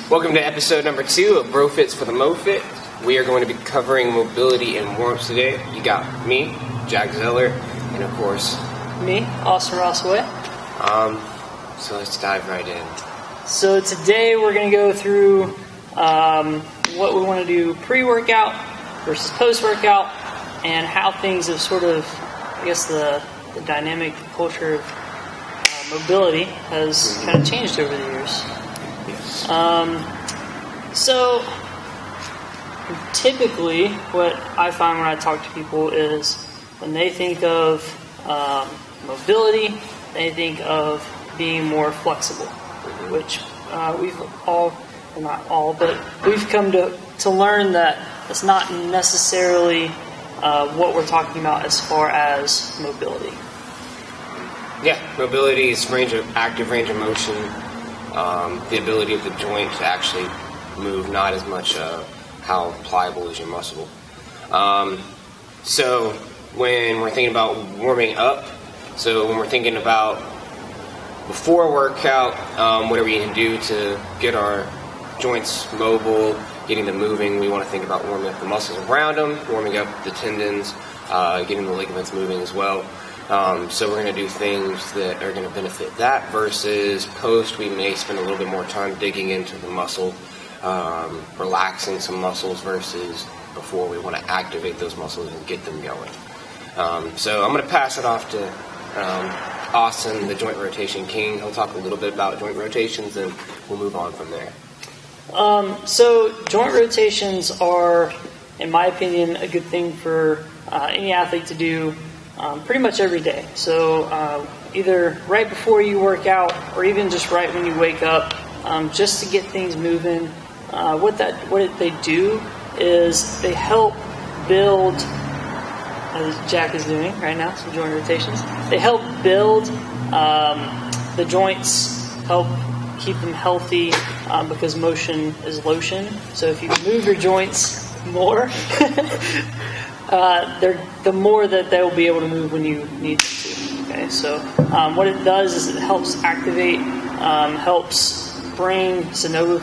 Welcome to episode number 2 of BroFits for the Mofit. We are going to be covering mobility and warmth today. You got me, Jack Zeller, and of course me, Austin Rossaway. So let's dive right in. So today we're going to go through what we want to do pre-workout versus post-workout, and how things have sort of, I guess the dynamic culture of mobility has kind of changed over the years. So typically what I find when I talk to people is when they think of mobility, they think of being more flexible, which we've all, well not all, but we've come to learn that it's not necessarily what we're talking about as far as mobility. Yeah, mobility is active range of motion. The ability of the joint to actually move, not as much how pliable is your muscle. So when we're thinking about warming up, so when we're thinking about before workout, what are we going to do to get our joints mobile, getting them moving? We want to think about warming up the muscles around them, warming up the tendons, getting the ligaments moving as well. So we're going to do things that are going to benefit that versus post. We may spend a little bit more time digging into the muscle, relaxing some muscles versus before we want to activate those muscles and get them going. So I'm going to pass it off to Austin, the joint rotation king. He'll talk a little bit about joint rotations and we'll move on from there. So joint rotations are, in my opinion, a good thing for any athlete to do pretty much every day. So either right before you work out or even just right when you wake up, just to get things moving. What they do is they help build, as Jack is doing right now, some joint rotations. They help build the joints, help keep them healthy because motion is lotion. So if you move your joints more, the more that they will be able to move when you need them to. Okay, so what it does is it helps activate, helps bring synovial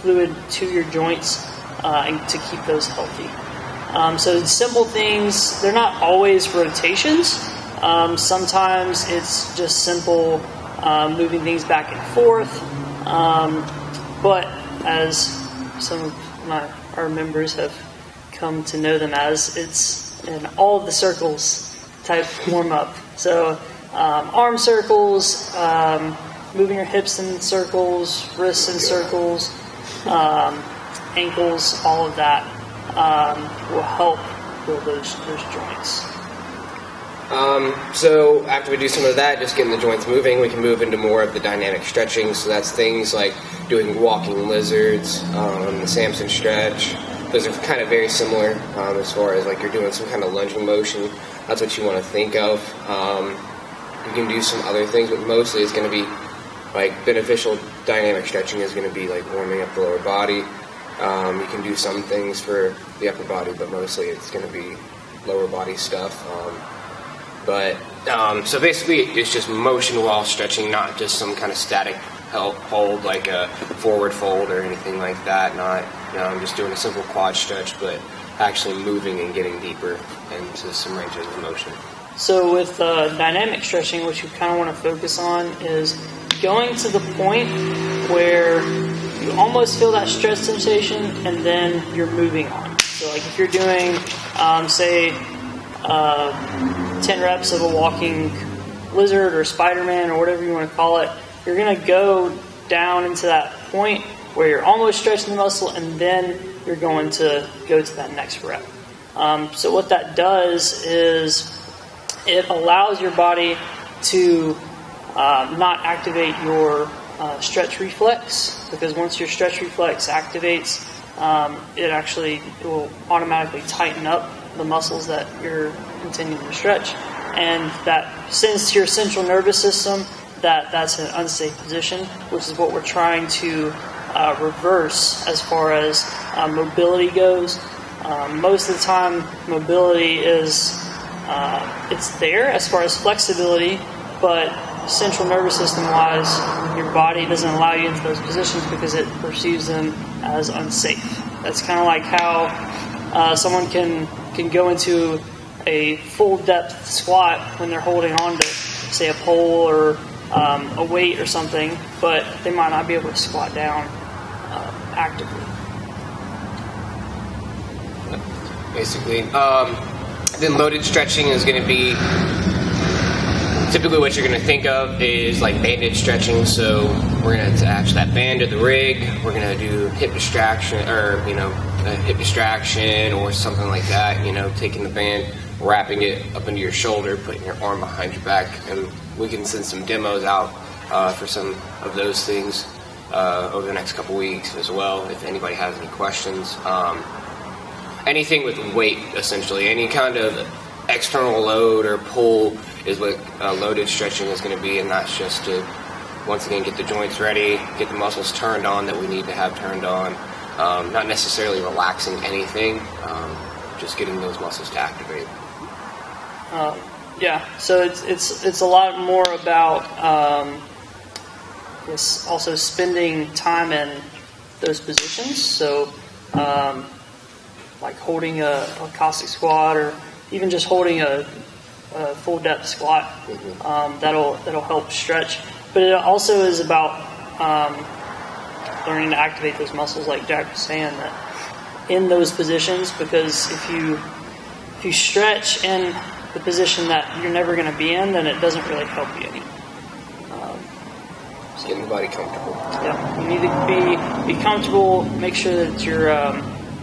fluid to your joints and to keep those healthy. So simple things, they're not always rotations. Sometimes it's just simple moving things back and forth. But as some of our members have come to know them as, it's in all of the circles type warm up. So arm circles, moving your hips in circles, wrists in circles, ankles, all of that will help build those joints. So after we do some of that, just getting the joints moving, we can move into more of the dynamic stretching. So that's things like doing walking lizards, the Samson stretch. Those are kind of very similar as far as like you're doing some kind of lunging motion. That's what you want to think of. You can do some other things, but mostly it's going to be like beneficial dynamic stretching is going to be like warming up the lower body. You can do some things for the upper body, but mostly it's going to be lower body stuff. So basically it's just motion while stretching, not just some kind of static hold like a forward fold or anything like that. Not I'm just doing a simple quad stretch, but actually moving and getting deeper into some ranges of motion. So with dynamic stretching, what you kind of want to focus on is going to the point where you almost feel that stretch sensation and then you're moving on. So like if you're doing, say, 10 reps of a walking lizard or Spider-Man or whatever you want to call it, you're going to go down into that point where you're almost stretching the muscle and then you're going to go to that next rep. So what that does is it allows your body to not activate your stretch reflex, because once your stretch reflex activates, it will automatically tighten up the muscles that you're intending to stretch, and that sends to your central nervous system that's an unsafe position, which is what we're trying to reverse as far as mobility goes. Most of the time, mobility is it's there as far as flexibility, but central nervous system wise, your body doesn't allow you into those positions because it perceives them as unsafe. That's kind of like how someone can go into a full depth squat when they're holding on to, say, a pole or a weight or something, but they might not be able to squat down actively. Basically, then loaded stretching is going to be typically what you're going to think of is like banded stretching. So we're going to attach that band to the rig. We're going to do hip distraction, or a hip distraction or something like that. Taking the band, wrapping it up into your shoulder, putting your arm behind your back, and we can send some demos out for some of those things over the next couple weeks as well. If anybody has any questions, anything with weight, essentially, any kind of external load or pull is what loaded stretching is going to be, and that's just to once again get the joints ready, get the muscles turned on that we need to have turned on. Not necessarily relaxing anything, just getting those muscles to activate. So it's a lot more about also spending time in those positions. So like holding a Cossack squat, or even just holding a full depth squat, that'll help stretch. But it also is about learning to activate those muscles, like Jack was saying, that in those positions, because if you stretch in the position that you're never going to be in, then it doesn't really help you anymore. Getting the body comfortable. Yeah, you need to be comfortable. Make sure that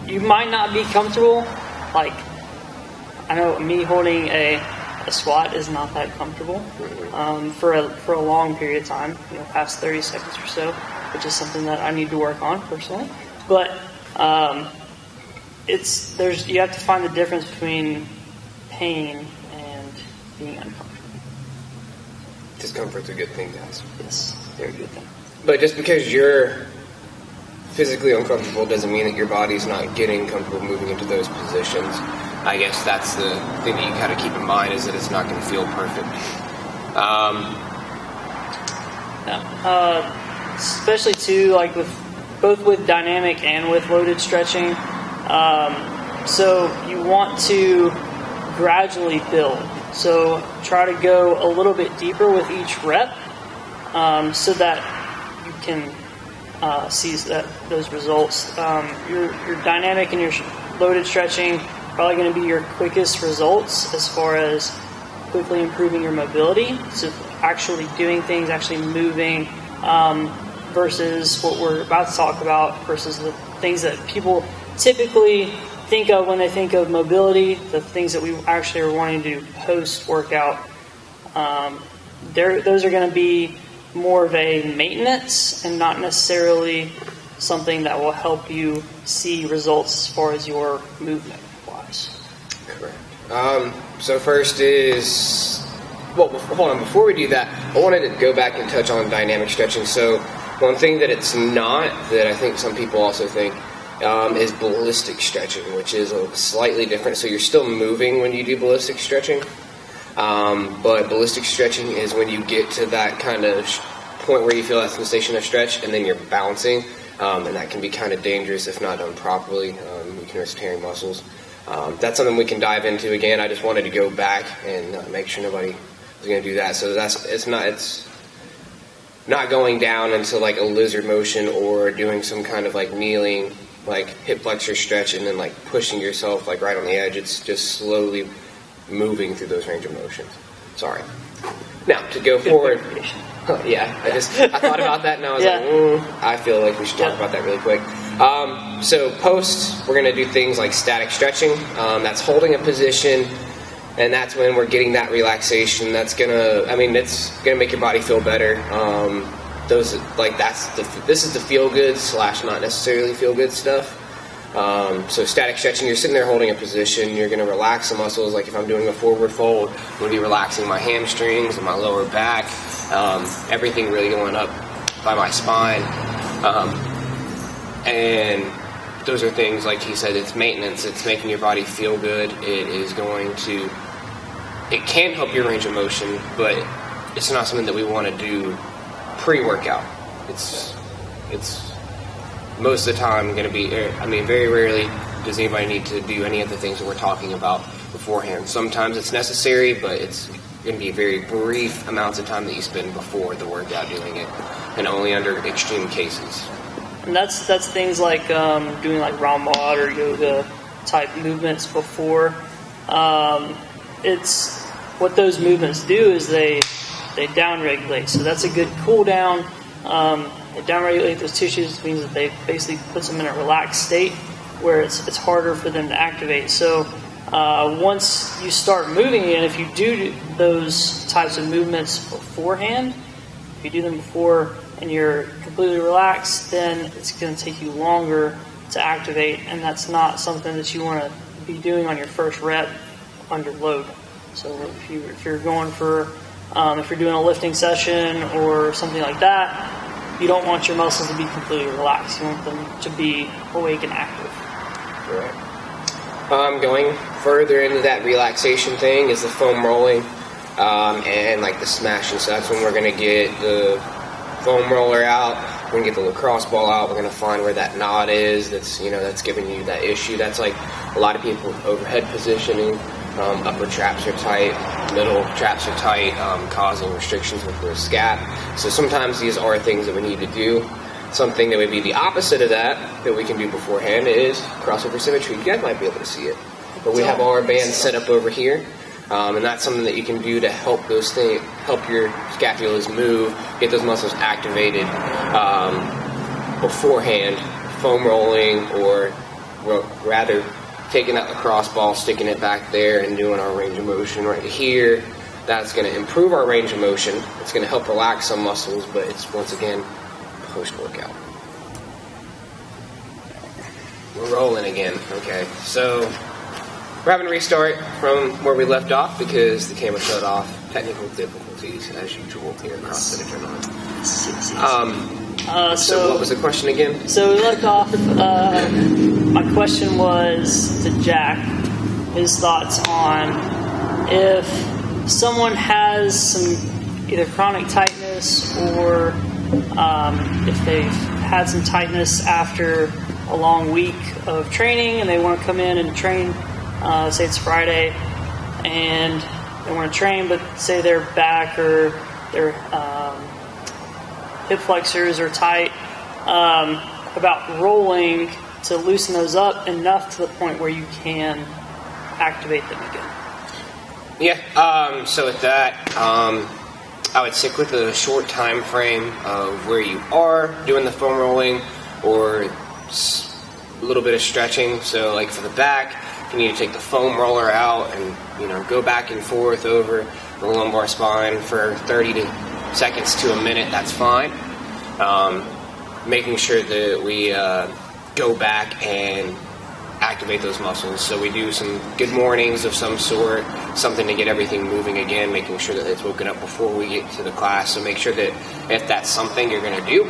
you might not be comfortable. Like, I know me holding a squat is not that comfortable for a long period of time, past 30 seconds or so, which is something that I need to work on personally. But you have to find the difference between pain and being uncomfortable. Discomfort's a good thing, guys. Yes, very good thing. But just because you're physically uncomfortable doesn't mean that your body's not getting comfortable moving into those positions. I guess that's the thing that you kind of keep in mind, is that it's not going to feel perfect. Especially too, like both with dynamic and with loaded stretching. So you want to gradually build. So try to go a little bit deeper with each rep, so that you can see those results. Your dynamic and your loaded stretching probably going to be your quickest results as far as quickly improving your mobility. So actually doing things, actually moving, versus what we're about to talk about, versus the things that people typically think of when they think of mobility, the things that we actually are wanting to do post-workout. Those are going to be more of a maintenance and not necessarily something that will help you see results as far as your movement wise. Correct. So first is, hold on, before we do that, I wanted to go back and touch on dynamic stretching. So one thing that it's not, that I think some people also think, is ballistic stretching, which is slightly different. So you're still moving when you do ballistic stretching, but ballistic stretching is when you get to that kind of point where you feel that sensation of stretch, and then you're bouncing, and that can be kind of dangerous if not done properly. You can risk tearing muscles. That's something we can dive into again. I just wanted to go back and make sure nobody was going to do that. So it's not going down into like a lizard motion or doing some kind of like kneeling, like hip flexor stretch, and then like pushing yourself like right on the edge. It's just slowly moving through those range of motions. Sorry. Now to go forward. Yeah, I thought about that, and I was like, I feel like we should talk about that really quick. So post, we're going to do things like static stretching. That's holding a position, and that's when we're getting that relaxation. That's it's going to make your body feel better. this is the feel good / not necessarily feel good stuff. So static stretching, you're sitting there holding a position, you're going to relax the muscles. Like if I'm doing a forward fold, I'm going to be relaxing my hamstrings and my lower back, everything really going up by my spine. And those are things, like he said, it's maintenance. It's making your body feel good. It can help your range of motion, but it's not something that we want to do pre-workout. It's most of the time going to be, very rarely does anybody need to do any of the things that we're talking about beforehand. Sometimes it's necessary, but it's going to be very brief amounts of time that you spend before the workout doing it, and only under extreme cases. And that's things like doing like round mod or yoga type movements before. It's what those movements do is they downregulate. So that's a good cool down. They downregulate those tissues, means that they basically puts them in a relaxed state where it's harder for them to activate. So once you start moving again, if you do those types of movements beforehand, if you do them before and you're completely relaxed, then it's going to take you longer to activate, and that's not something that you want to be doing on your first rep under load. So if you're going for, if you're doing a lifting session or something like that, you don't want your muscles to be completely relaxed. You want them to be awake and active. Right. Going further into that relaxation thing is the foam rolling and like the smashing. So that's when we're going to get the foam roller out. We're going to get the lacrosse ball out. We're going to find where that knot is that's giving you that issue. That's like a lot of people overhead positioning. Upper traps are tight, middle traps are tight, causing restrictions with the scap. So sometimes these are things that we need to do. Something that would be the opposite of that we can do beforehand is crossover symmetry. You guys might be able to see it. But we have all our bands set up over here. And that's something that you can do to help help your scapulas move, get those muscles activated beforehand. Foam rolling, or rather taking that lacrosse ball, sticking it back there, and doing our range of motion right here. That's going to improve our range of motion. It's going to help relax some muscles, but it's, once again, post-workout. We're rolling again. Okay, so we're having a restart from where we left off because the camera shut off. Technical difficulties, as usual, here at CrossFit Adrenaline. So what was the question again? So we left off, my question was to Jack, his thoughts on if someone has some either chronic tightness or if they've had some tightness after a long week of training and they want to come in and train, say it's Friday, and they want to train, but say their back or their hip flexors are tight, about rolling to loosen those up enough to the point where you can activate them again. Yeah, so with that, I would stick with a short time frame of where you are doing the foam rolling or a little bit of stretching. So like for the back, if you need to take the foam roller out and go back and forth over the lumbar spine for 30 seconds to a minute, that's fine. Making sure that we go back and activate those muscles. So we do some good mornings of some sort, something to get everything moving again, making sure that it's woken up before we get to the class. So make sure that if that's something you're going to do,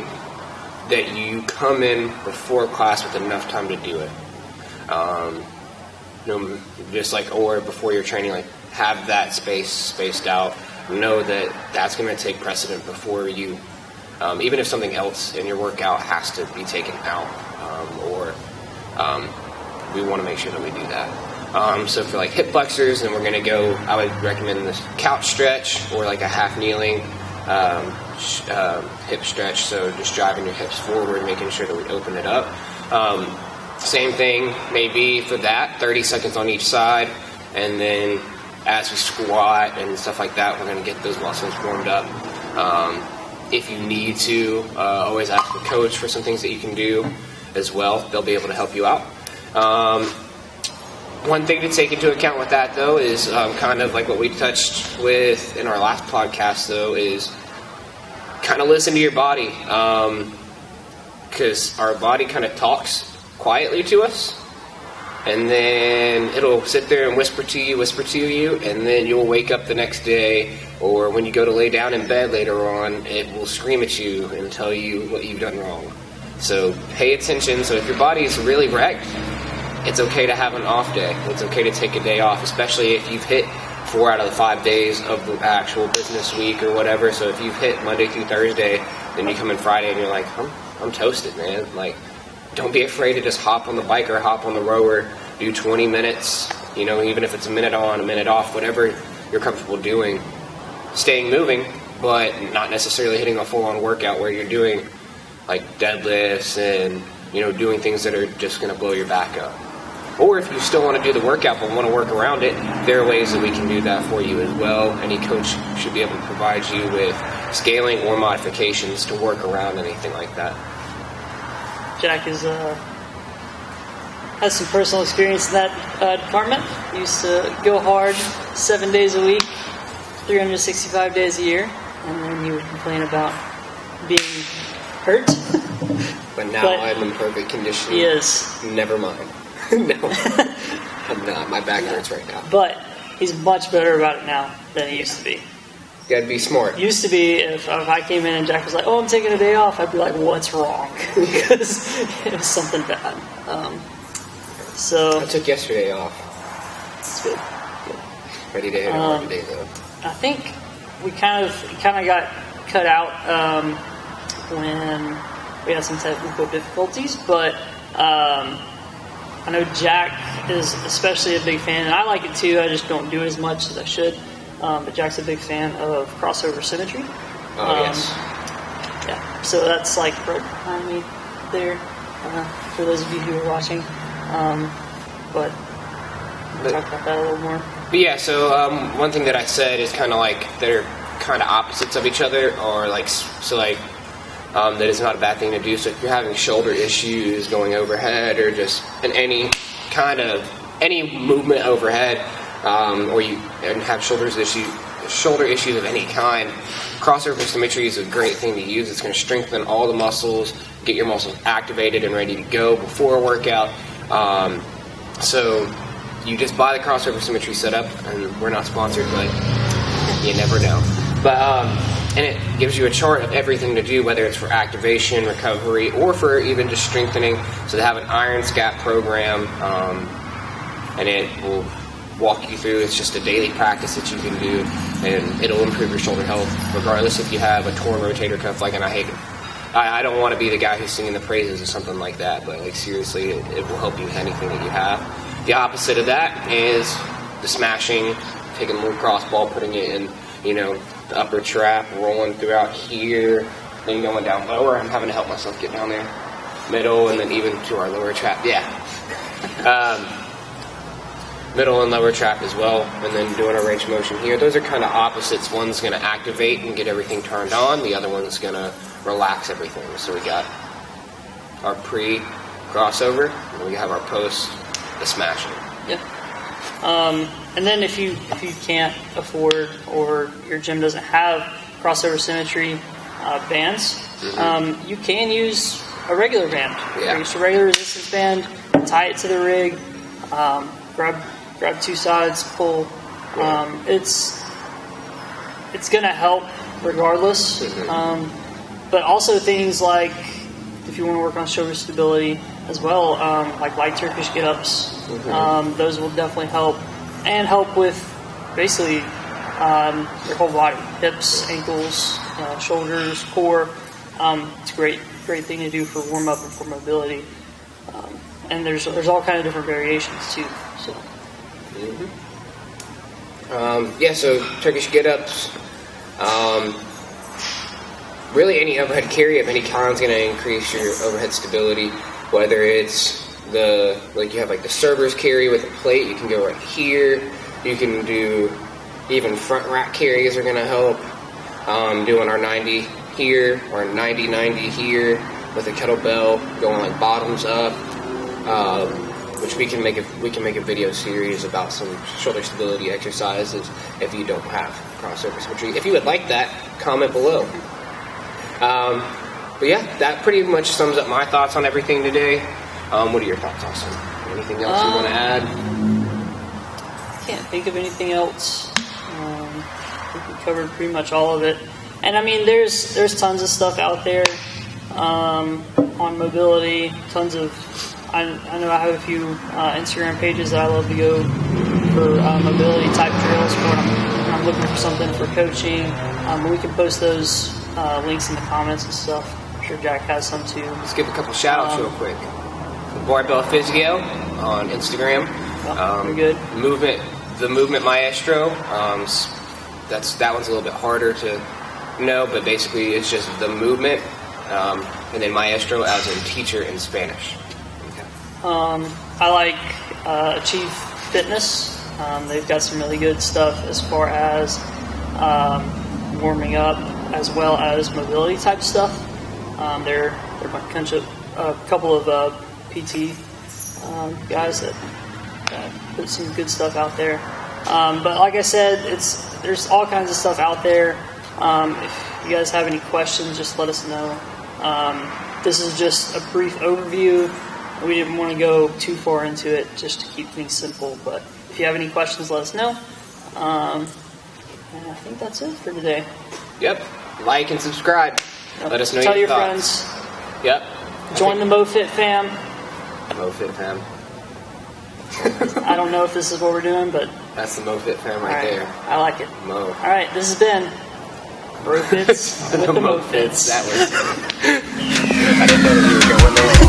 that you come in before class with enough time to do it. Just like, or before you're training, like have that space spaced out. Know that that's going to take precedent before you, even if something else in your workout has to be taken out, we want to make sure that we do that. So for like hip flexors, then we're going to go, I would recommend this couch stretch or like a half kneeling hip stretch. So just driving your hips forward, making sure that we open it up. Same thing maybe for that, 30 seconds on each side, and then as we squat and stuff like that, we're going to get those muscles warmed up. If you need to, always ask the coach for some things that you can do as well. They'll be able to help you out. One thing to take into account with that, though, is kind of like what we touched with in our last podcast, though, is kind of listen to your body, because our body kind of talks quietly to us, and then it'll sit there and whisper to you, and then you'll wake up the next day, or when you go to lay down in bed later on, it will scream at you and tell you what you've done wrong. So pay attention. So if your body is really wrecked, it's okay to have an off day. It's okay to take a day off, especially if you've hit 4 out of the 5 days of the actual business week or whatever. So if you've hit Monday through Thursday, then you come in Friday and you're like, I'm toasted, man. Like, don't be afraid to just hop on the bike or hop on the rower, do 20 minutes, even if it's a minute on, a minute off, whatever you're comfortable doing. Staying moving, but not necessarily hitting a full-on workout where you're doing like deadlifts and, doing things that are just going to blow your back up. Or if you still want to do the workout but want to work around it, there are ways that we can do that for you as well. Any coach should be able to provide you with scaling or modifications to work around anything like that. Jack has some personal experience in that department. He used to go hard 7 days a week, 365 days a year, and then he would complain about being hurt. But now I'm in perfect condition. He is. Never mind. No, I'm not. My back hurts right now. But he's much better about it now than he used to be. You gotta be smart. Used to be, if I came in and Jack was like, "Oh, I'm taking a day off," I'd be like, "What's wrong?" Because it was something bad. So I took yesterday off. It's good. Ready to hit a hard day though. I think we kind of got cut out when we had some technical difficulties, but I know Jack is especially a big fan, and I like it too. I just don't do it as much as I should. But Jack's a big fan of crossover symmetry. Oh, yes. Yeah, so that's like right behind me there, for those of you who are watching. But we'll talk about that a little more. But yeah, so one thing that I said is kind of like they're kind of opposites of each other, or that is not a bad thing to do. So if you're having shoulder issues going overhead, or just in any movement overhead, or you have shoulder issues of any kind, crossover symmetry is a great thing to use. It's going to strengthen all the muscles, get your muscles activated and ready to go before a workout. So you just buy the crossover symmetry setup, and we're not sponsored, but you never know. But and it gives you a chart of everything to do, whether it's for activation, recovery, or for even just strengthening. So they have an iron scat program, and it will walk you through. It's just a daily practice that you can do, and it'll improve your shoulder health, regardless if you have a torn rotator cuff. And I don't want to be the guy who's singing the praises or something like that, but seriously, it will help you with anything that you have. The opposite of that is the smashing, taking a little cross ball, putting it in, the upper trap, rolling throughout here, then going down lower. I'm having to help myself get down there, middle, and then even to our lower trap. Yeah. Middle and lower trap as well, and then doing a range of motion here. Those are kind of opposites. One's going to activate and get everything turned on. The other one's going to relax everything. So we got our pre-crossover, and we have our post, the smashing. Yeah. And then if you can't afford, or your gym doesn't have crossover symmetry bands, you can use a regular band. Yeah. Use a regular resistance band, tie it to the rig, grab two sides, pull. It's going to help regardless. But also things like, if you want to work on shoulder stability as well, like light Turkish get-ups, those will definitely help. And help with basically your whole body, hips, ankles, shoulders, core. It's a great thing to do for warm-up and for mobility. And there's all kind of different variations too. So. So Turkish get-ups. Really, any overhead carry of any kind is going to increase your overhead stability. Whether it's you have the server's carry with a plate, you can go right here. You can do even front rack carries are going to help. Doing our 90 here or 90-90 here with a kettlebell, going bottoms up. Which we can make a video series about some shoulder stability exercises if you don't have crossover symmetry. If you would like that, comment below. But yeah, that pretty much sums up my thoughts on everything today. What are your thoughts, Austin? Anything else you want to add? Can't think of anything else. I think we covered pretty much all of it. And I mean, there's tons of stuff out there on mobility. Tons of I know I have a few Instagram pages that I love to go for mobility type drills when I'm looking for something for coaching. We can post those links in the comments and stuff. I'm sure Jack has some too. Let's give a couple shout outs real quick. The Barbell Physio on Instagram. Very good. The Movement Maestro. That one's a little bit harder to know, but basically it's just the movement, and then Maestro as in teacher in Spanish. Okay. I like Achieve Fitness. They've got some really good stuff as far as warming up, as well as mobility type stuff. They're a couple of PT guys that put some good stuff out there. But like I said, there's all kinds of stuff out there. If you guys have any questions, just let us know. This is just a brief overview. We didn't want to go too far into it just to keep things simple. But if you have any questions, let us know. And I think that's it for today. Yep. Like and subscribe. Yep. Let us know Tell your your thoughts. friends. Yep. Join the Mofit fam. Mofit fam. I don't know if this is what we're doing, but That's the Mofit fam right there. I like it. Mo. All right, this has been BroFits with the Mofits. That was. I didn't know that you were going there.